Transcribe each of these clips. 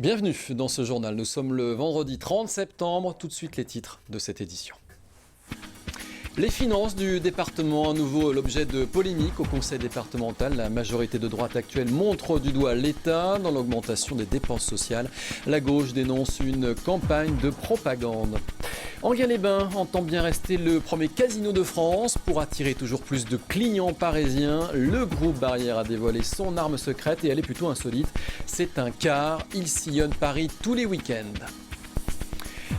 Bienvenue dans ce journal. Nous sommes le vendredi 30 septembre. Tout de suite les titres de cette édition. Les finances du département, à nouveau l'objet de polémiques au conseil départemental. La majorité de droite actuelle montre du doigt l'État dans l'augmentation des dépenses sociales. La gauche dénonce une campagne de propagande. Enghien-les-Bains entend bien rester le premier casino de France. Pour attirer toujours plus de clients parisiens, le groupe Barrière a dévoilé son arme secrète et elle est plutôt insolite. C'est un car, il sillonne Paris tous les week-ends.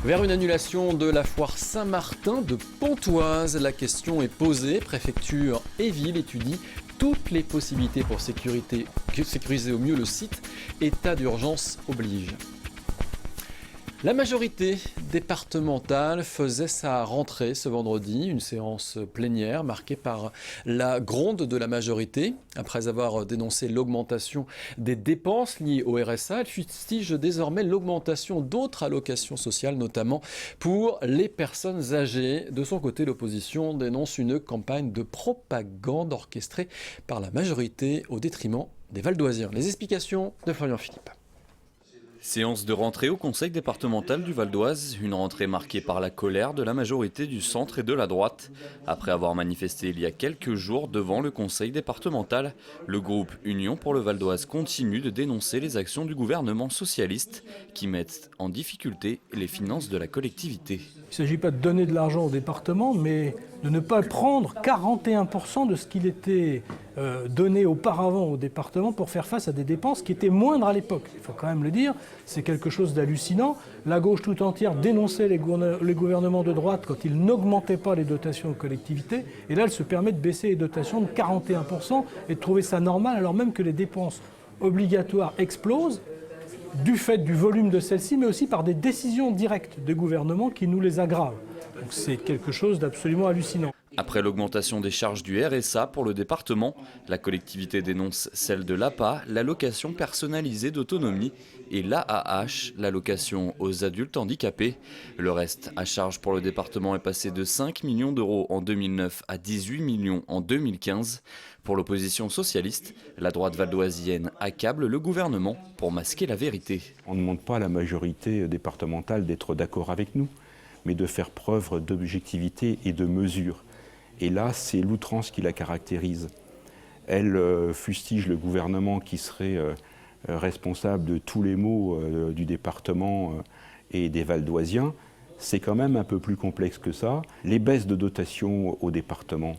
Vers une annulation de la foire Saint-Martin de Pontoise, la question est posée. Préfecture et ville étudient toutes les possibilités pour sécuriser au mieux le site. État d'urgence oblige. La majorité départementale faisait sa rentrée ce vendredi, une séance plénière marquée par la gronde de la majorité. Après avoir dénoncé l'augmentation des dépenses liées au RSA, elle fustige désormais l'augmentation d'autres allocations sociales, notamment pour les personnes âgées. De son côté, l'opposition dénonce une campagne de propagande orchestrée par la majorité au détriment des Valdoisiens. Les explications de Florian Philippe. Séance de rentrée au conseil départemental du Val d'Oise, une rentrée marquée par la colère de la majorité du centre et de la droite. Après avoir manifesté il y a quelques jours devant le conseil départemental, le groupe Union pour le Val d'Oise continue de dénoncer les actions du gouvernement socialiste qui mettent en difficulté les finances de la collectivité. Il ne s'agit pas de donner de l'argent au département, mais de ne pas prendre 41% de ce qu'il était donné auparavant au département pour faire face à des dépenses qui étaient moindres à l'époque. Il faut quand même le dire, c'est quelque chose d'hallucinant. La gauche tout entière dénonçait les gouvernements de droite quand ils n'augmentaient pas les dotations aux collectivités. Et là, elle se permet de baisser les dotations de 41% et de trouver ça normal alors même que les dépenses obligatoires explosent du fait du volume de celles-ci, mais aussi par des décisions directes de gouvernement qui nous les aggravent. Donc c'est quelque chose d'absolument hallucinant. Après l'augmentation des charges du RSA pour le département, la collectivité dénonce celle de l'APA, l'allocation personnalisée d'autonomie, et l'AAH, l'allocation aux adultes handicapés. Le reste à charge pour le département est passé de 5 millions d'euros en 2009 à 18 millions en 2015. Pour l'opposition socialiste, la droite valdoisienne accable le gouvernement pour masquer la vérité. On ne demande pas à la majorité départementale d'être d'accord avec nous, mais de faire preuve d'objectivité et de mesure. Et là, c'est l'outrance qui la caractérise. Elle fustige le gouvernement qui serait responsable de tous les maux du département et des Valdoisiens. C'est quand même un peu plus complexe que ça. Les baisses de dotation au département,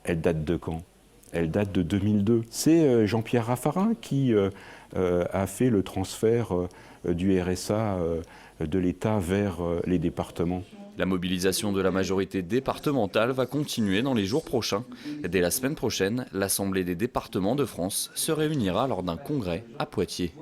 elles datent de quand ? Elles datent de 2002. C'est Jean-Pierre Raffarin qui a fait le transfert du RSA de l'État vers les départements. La mobilisation de la majorité départementale va continuer dans les jours prochains. Dès la semaine prochaine, l'Assemblée des départements de France se réunira lors d'un congrès à Poitiers.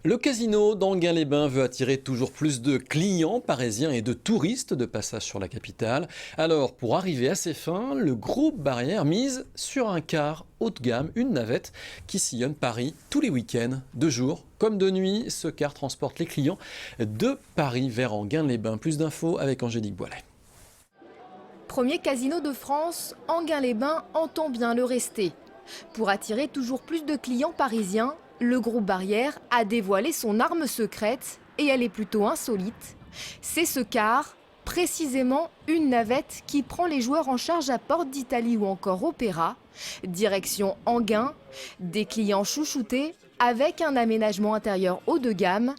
Le casino d'Enghien-les-Bains veut attirer toujours plus de clients parisiens et de touristes de passage sur la capitale. Alors, pour arriver à ses fins, le groupe Barrière mise sur un car haut de gamme, une navette qui sillonne Paris tous les week-ends, de jour comme de nuit. Ce car transporte les clients de Paris vers Enghien-les-Bains. Plus d'infos avec Angélique Boilet. Premier casino de France, Enghien-les-Bains entend bien le rester. Pour attirer toujours plus de clients parisiens, le groupe Barrière a dévoilé son arme secrète et elle est plutôt insolite. C'est ce car, précisément une navette qui prend les joueurs en charge à Porte d'Italie ou encore Opéra. Direction Enghien, des clients chouchoutés avec un aménagement intérieur haut de gamme,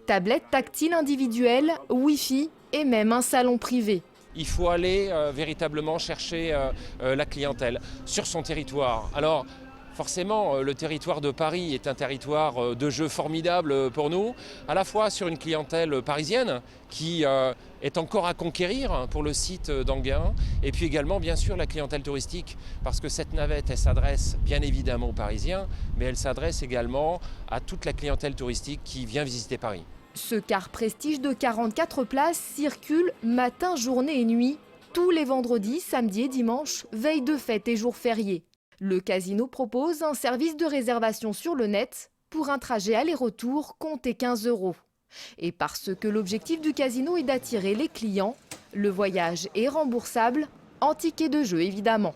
tablettes tactiles individuelles, Wi-Fi et même un salon privé. Il faut aller véritablement chercher la clientèle sur son territoire. Alors, forcément, le territoire de Paris est un territoire de jeu formidable pour nous, à la fois sur une clientèle parisienne qui est encore à conquérir pour le site d'Enghien, et puis également bien sûr la clientèle touristique, parce que cette navette, elle s'adresse bien évidemment aux Parisiens, mais elle s'adresse également à toute la clientèle touristique qui vient visiter Paris. Ce car prestige de 44 places circule matin, journée et nuit, tous les vendredis, samedis et dimanches, veille de fête et jours fériés. Le casino propose un service de réservation sur le net. Pour un trajet aller-retour, comptez 15 €. Et parce que l'objectif du casino est d'attirer les clients, le voyage est remboursable, en ticket de jeu évidemment.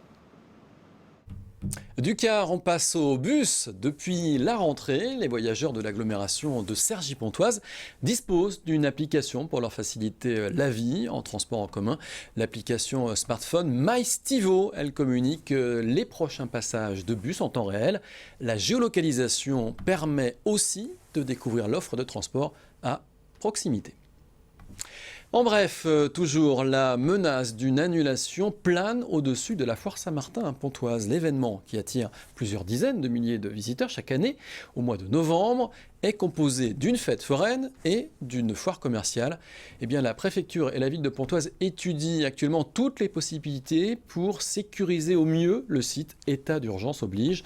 Du car, on passe au bus. Depuis la rentrée, les voyageurs de l'agglomération de Cergy-Pontoise disposent d'une application pour leur faciliter la vie en transport en commun. L'application smartphone MyStivo, elle communique les prochains passages de bus en temps réel. La géolocalisation permet aussi de découvrir l'offre de transport à proximité. En bref, toujours la menace d'une annulation plane au-dessus de la foire Saint-Martin à Pontoise. L'événement, qui attire plusieurs dizaines de milliers de visiteurs chaque année, au mois de novembre, est composé d'une fête foraine et d'une foire commerciale. Eh bien, la préfecture et la ville de Pontoise étudient actuellement toutes les possibilités pour sécuriser au mieux le site. État d'urgence oblige.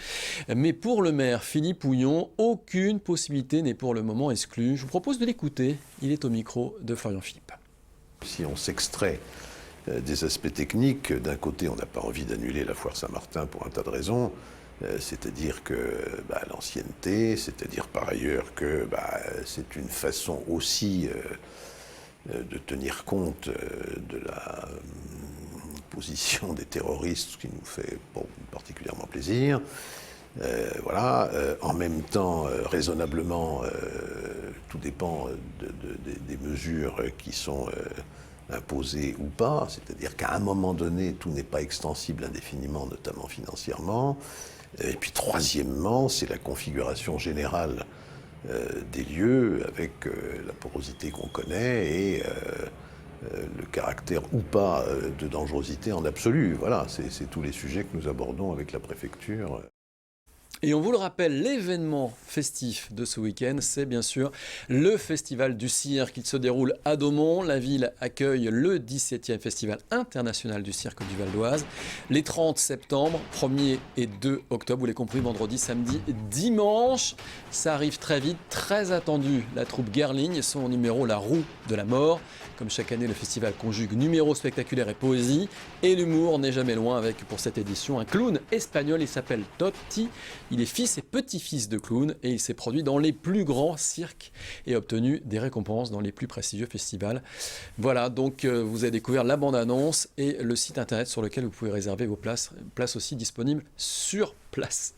Mais pour le maire Philippe Houillon, aucune possibilité n'est pour le moment exclue. Je vous propose de l'écouter. Il est au micro de Florian Philippe. Si on s'extrait des aspects techniques, d'un côté, on n'a pas envie d'annuler la foire Saint-Martin pour un tas de raisons, c'est-à-dire que l'ancienneté, c'est-à-dire par ailleurs que c'est une façon aussi de tenir compte de la position des terroristes, ce qui nous fait particulièrement plaisir. En même temps, raisonnablement, tout dépend des mesures qui sont imposées ou pas. C'est-à-dire qu'à un moment donné, tout n'est pas extensible indéfiniment, notamment financièrement. Et puis troisièmement, c'est la configuration générale des lieux avec la porosité qu'on connaît et le caractère ou pas de dangerosité en absolu. Voilà, c'est tous les sujets que nous abordons avec la préfecture. Et on vous le rappelle, l'événement festif de ce week-end, c'est bien sûr le Festival du Cirque. Il se déroule à Daumont. La ville accueille le 17e Festival international du cirque du Val d'Oise. Les 30 septembre, 1er et 2 octobre, vous l'avez compris, vendredi, samedi, dimanche. Ça arrive très vite, très attendu. La troupe Gerling et son numéro La Roue de la Mort. Comme chaque année, le festival conjugue numéros spectaculaires et poésie. Et l'humour n'est jamais loin avec, pour cette édition, un clown espagnol. Il s'appelle Totti. Il est fils et petit-fils de clown et il s'est produit dans les plus grands cirques et obtenu des récompenses dans les plus prestigieux festivals. Voilà, donc vous avez découvert la bande-annonce et le site internet sur lequel vous pouvez réserver vos places. Places aussi disponibles sur place,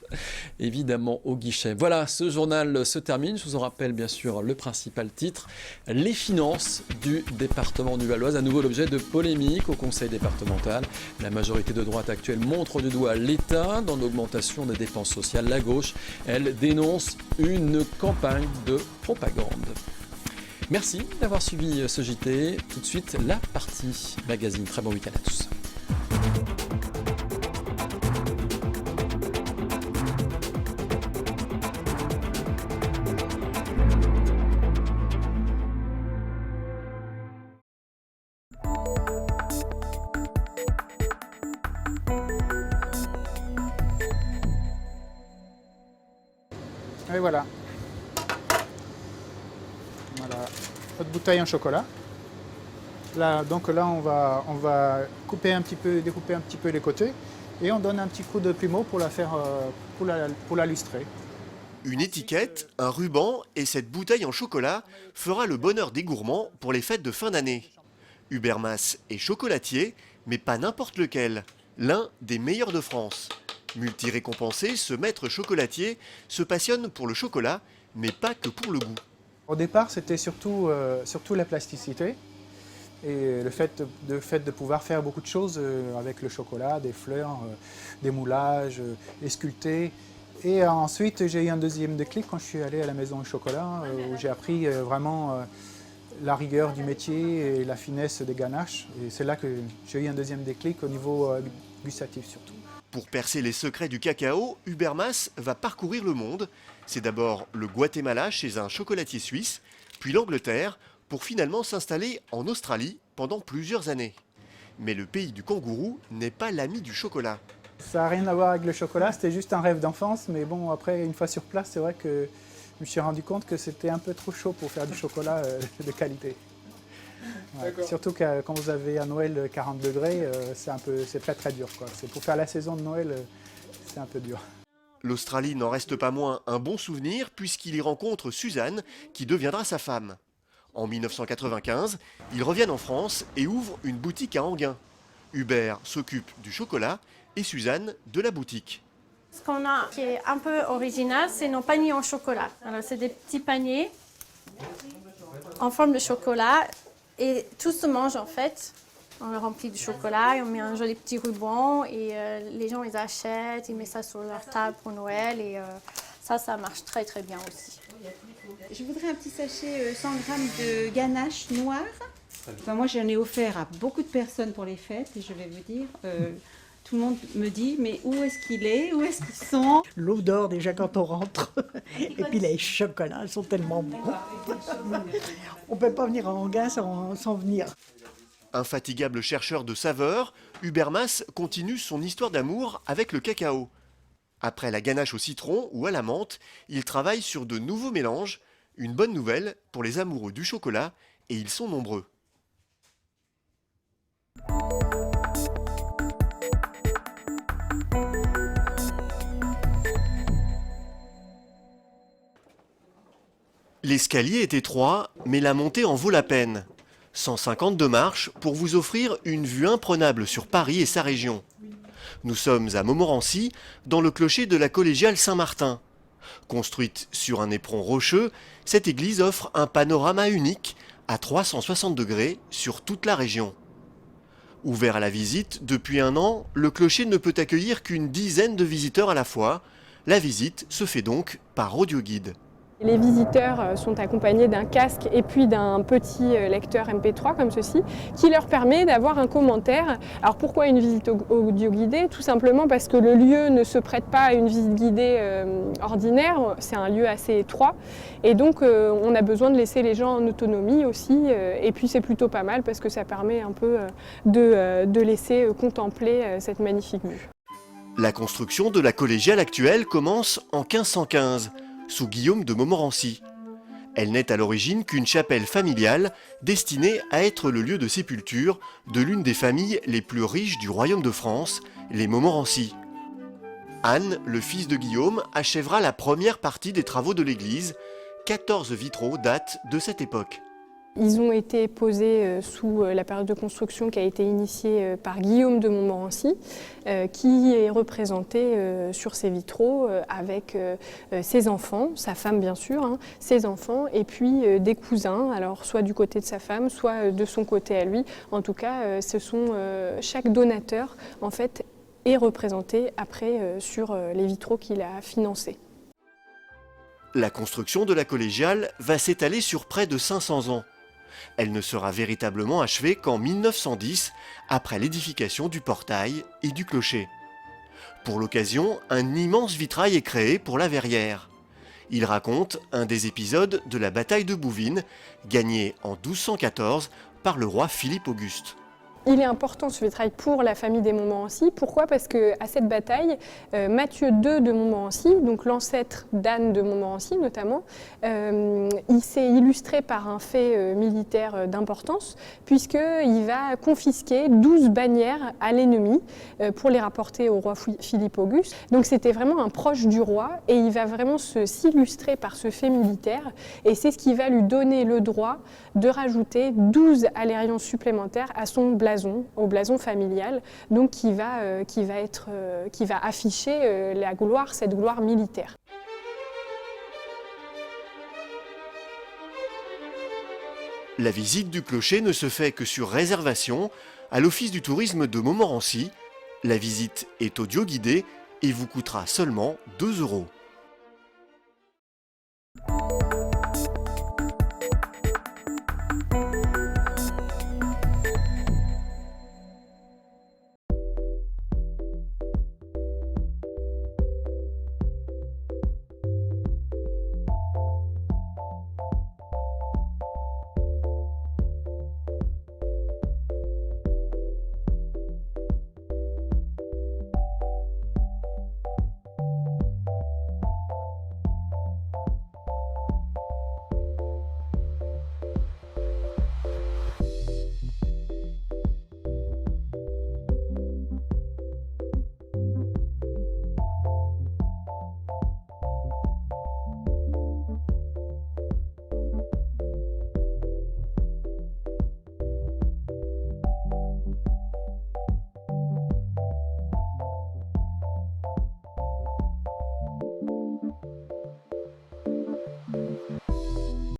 évidemment au guichet. Voilà, ce journal se termine. Je vous en rappelle bien sûr le principal titre. Les finances du département du Val d'Oise, à nouveau l'objet de polémiques au conseil départemental. La majorité de droite actuelle montre du doigt l'État dans l'augmentation des dépenses sociales. La gauche, elle dénonce une campagne de propagande. Merci d'avoir suivi ce JT. Tout de suite, la partie magazine. Très bon week-end à tous. Et voilà. Voilà, notre bouteille en chocolat. Là, donc là, on va découper un petit peu les côtés et on donne un petit coup de plumeau pour la faire, pour la lustrer. Une étiquette, un ruban et cette bouteille en chocolat fera le bonheur des gourmands pour les fêtes de fin d'année. Hubert Mas est chocolatier, mais pas n'importe lequel, l'un des meilleurs de France. Multi-récompensé, ce maître chocolatier se passionne pour le chocolat, mais pas que pour le goût. Au départ, c'était surtout la plasticité et le fait de pouvoir faire beaucoup de choses avec le chocolat, des fleurs, des moulages, les sculpter. Et ensuite, j'ai eu un deuxième déclic quand je suis allé à la maison du chocolat, où j'ai appris vraiment la rigueur du métier et la finesse des ganaches. Et c'est là que j'ai eu un deuxième déclic au niveau gustatif surtout. Pour percer les secrets du cacao, Hubert Mas va parcourir le monde. C'est d'abord le Guatemala chez un chocolatier suisse, puis l'Angleterre, pour finalement s'installer en Australie pendant plusieurs années. Mais le pays du kangourou n'est pas l'ami du chocolat. Ça n'a rien à voir avec le chocolat, c'était juste un rêve d'enfance. Mais bon, après, une fois sur place, c'est vrai que je me suis rendu compte que c'était un peu trop chaud pour faire du chocolat de qualité. Ouais, surtout que quand vous avez à Noël 40 degrés, c'est très très dur, quoi. C'est pour faire la saison de Noël, c'est un peu dur. L'Australie n'en reste pas moins un bon souvenir puisqu'il y rencontre Suzanne qui deviendra sa femme. En 1995, ils reviennent en France et ouvrent une boutique à Enghien. Hubert s'occupe du chocolat et Suzanne de la boutique. Ce qu'on a qui est un peu original, c'est nos paniers en chocolat. Alors c'est des petits paniers en forme de chocolat et tout se mange en fait. On le remplit de chocolat et on met un joli petit ruban et les gens ils achètent, ils mettent ça sur leur table pour Noël et ça marche très très bien aussi. Je voudrais un petit sachet 100 grammes de ganache noire. Enfin, moi j'en ai offert à beaucoup de personnes pour les fêtes et je vais vous dire, tout le monde me dit mais où est-ce qu'il est, où est-ce qu'ils sont? L'odeur déjà quand on rentre et puis les chocolats sont tellement bons. On ne peut pas venir à Anguin sans venir. Infatigable chercheur de saveurs, Hubert Mas continue son histoire d'amour avec le cacao. Après la ganache au citron ou à la menthe, il travaille sur de nouveaux mélanges. Une bonne nouvelle pour les amoureux du chocolat, et ils sont nombreux. L'escalier est étroit, mais la montée en vaut la peine. 152 marches pour vous offrir une vue imprenable sur Paris et sa région. Nous sommes à Montmorency, dans le clocher de la collégiale Saint-Martin. Construite sur un éperon rocheux, cette église offre un panorama unique à 360 degrés sur toute la région. Ouvert à la visite depuis 1 an, le clocher ne peut accueillir qu'une dizaine de visiteurs à la fois. La visite se fait donc par audioguide. Les visiteurs sont accompagnés d'un casque et puis d'un petit lecteur MP3 comme ceci qui leur permet d'avoir un commentaire. Alors pourquoi une visite audio guidée? Tout simplement parce que le lieu ne se prête pas à une visite guidée ordinaire, c'est un lieu assez étroit et donc on a besoin de laisser les gens en autonomie aussi et puis c'est plutôt pas mal parce que ça permet un peu de laisser contempler cette magnifique vue. La construction de la collégiale actuelle commence en 1515. Sous Guillaume de Montmorency. Elle n'est à l'origine qu'une chapelle familiale destinée à être le lieu de sépulture de l'une des familles les plus riches du royaume de France, les Montmorency. Anne, le fils de Guillaume, achèvera la première partie des travaux de l'église. 14 vitraux datent de cette époque. Ils ont été posés sous la période de construction qui a été initiée par Guillaume de Montmorency, qui est représenté sur ces vitraux avec ses enfants, sa femme bien sûr, ses enfants et puis des cousins, alors soit du côté de sa femme, soit de son côté à lui. En tout cas, chaque donateur en fait est représenté après sur les vitraux qu'il a financés. La construction de la collégiale va s'étaler sur près de 500 ans. Elle ne sera véritablement achevée qu'en 1910, après l'édification du portail et du clocher. Pour l'occasion, un immense vitrail est créé pour la verrière. Il raconte un des épisodes de la bataille de Bouvines, gagnée en 1214 par le roi Philippe Auguste. Il est important ce vitrail pour la famille des Montmorency. Pourquoi? Parce qu'à cette bataille, Mathieu II de Montmorency, donc l'ancêtre d'Anne de Montmorency notamment, il s'est illustré par un fait militaire d'importance, puisqu'il va confisquer 12 bannières à l'ennemi pour les rapporter au roi Philippe Auguste. Donc c'était vraiment un proche du roi et il va vraiment s'illustrer par ce fait militaire. Et c'est ce qui va lui donner le droit de rajouter 12 alérions supplémentaires à son blason, au blason familial, donc qui va afficher cette gloire militaire. La visite du clocher ne se fait que sur réservation à l'Office du tourisme de Montmorency. La visite est audio guidée et vous coûtera seulement 2 €.